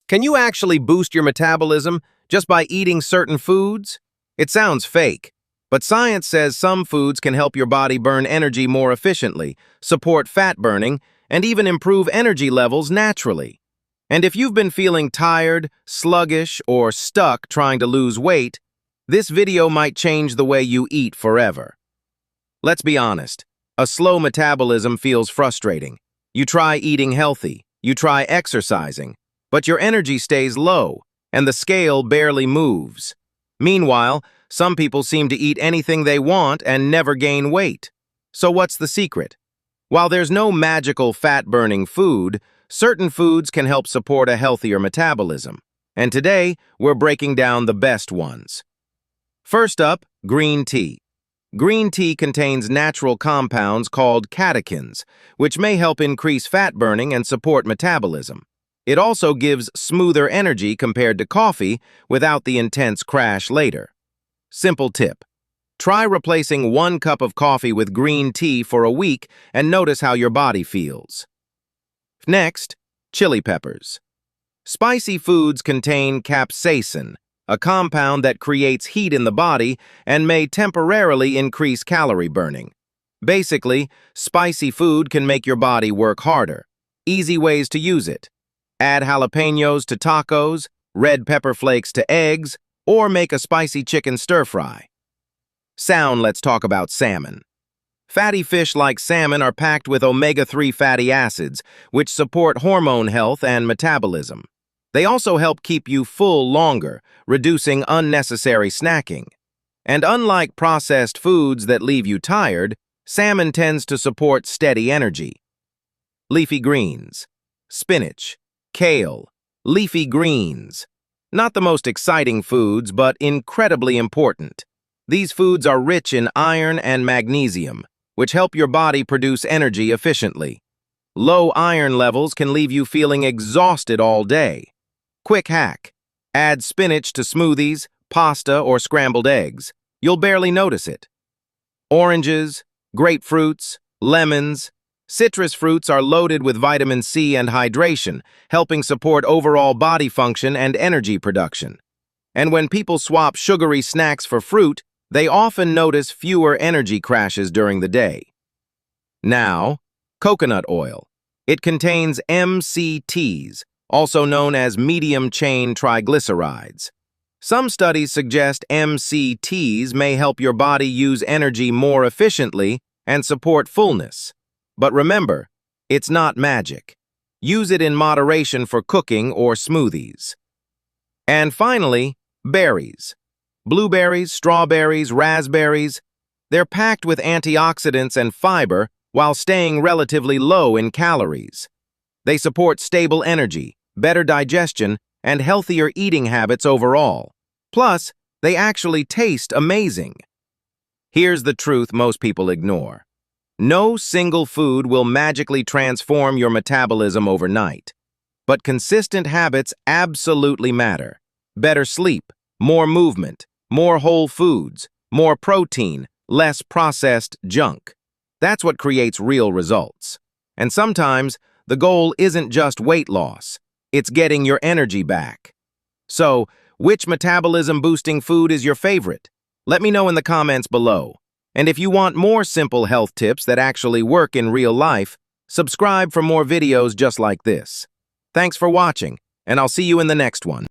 Can you actually boost your metabolism just by eating certain foods? It sounds fake, but science says some foods can help your body burn energy more efficiently, support fat burning, and even improve energy levels naturally. And if you've been feeling tired, sluggish, or stuck trying to lose weight, this video might change the way you eat forever. Let's be honest, a slow metabolism feels frustrating. You try eating healthy, you try exercising, but your energy stays low, and the scale barely moves. Meanwhile, some people seem to eat anything they want and never gain weight. So what's the secret? While there's no magical fat-burning food, certain foods can help support a healthier metabolism. And today, we're breaking down the best ones. First up, green tea. Green tea contains natural compounds called catechins, which may help increase fat burning and support metabolism. It also gives smoother energy compared to coffee without the intense crash later. Simple tip. Try replacing 1 cup of coffee with green tea for a week and notice how your body feels. Next, chili peppers. Spicy foods contain capsaicin, a compound that creates heat in the body and may temporarily increase calorie burning. Basically, spicy food can make your body work harder. Easy ways to use it. Add jalapenos to tacos, red pepper flakes to eggs, or make a spicy chicken stir-fry. Let's talk about salmon. Fatty fish like salmon are packed with omega-3 fatty acids, which support hormone health and metabolism. They also help keep you full longer, reducing unnecessary snacking. And unlike processed foods that leave you tired, salmon tends to support steady energy. Leafy greens. Spinach, kale, leafy greens. Not the most exciting foods, but incredibly important. These foods are rich in iron and magnesium, which help your body produce energy efficiently. Low iron levels can leave you feeling exhausted all day. Quick hack. Add spinach to smoothies, pasta, or scrambled eggs. You'll barely notice it. Oranges, grapefruits, lemons. Citrus fruits are loaded with vitamin C and hydration, helping support overall body function and energy production. And when people swap sugary snacks for fruit, they often notice fewer energy crashes during the day. Now, coconut oil. It contains MCTs, also known as medium-chain triglycerides. Some studies suggest MCTs may help your body use energy more efficiently and support fullness. But remember, it's not magic. Use it in moderation for cooking or smoothies. And finally, berries. Blueberries, strawberries, raspberries. They're packed with antioxidants and fiber while staying relatively low in calories. They support stable energy, better digestion, and healthier eating habits overall. Plus, they actually taste amazing. Here's the truth most people ignore. No single food will magically transform your metabolism overnight. But consistent habits absolutely matter. Better sleep, more movement, more whole foods, more protein, less processed junk. That's what creates real results. And sometimes, the goal isn't just weight loss. It's getting your energy back. So, which metabolism-boosting food is your favorite? Let me know in the comments below. And if you want more simple health tips that actually work in real life, subscribe for more videos just like this. Thanks for watching, and I'll see you in the next one.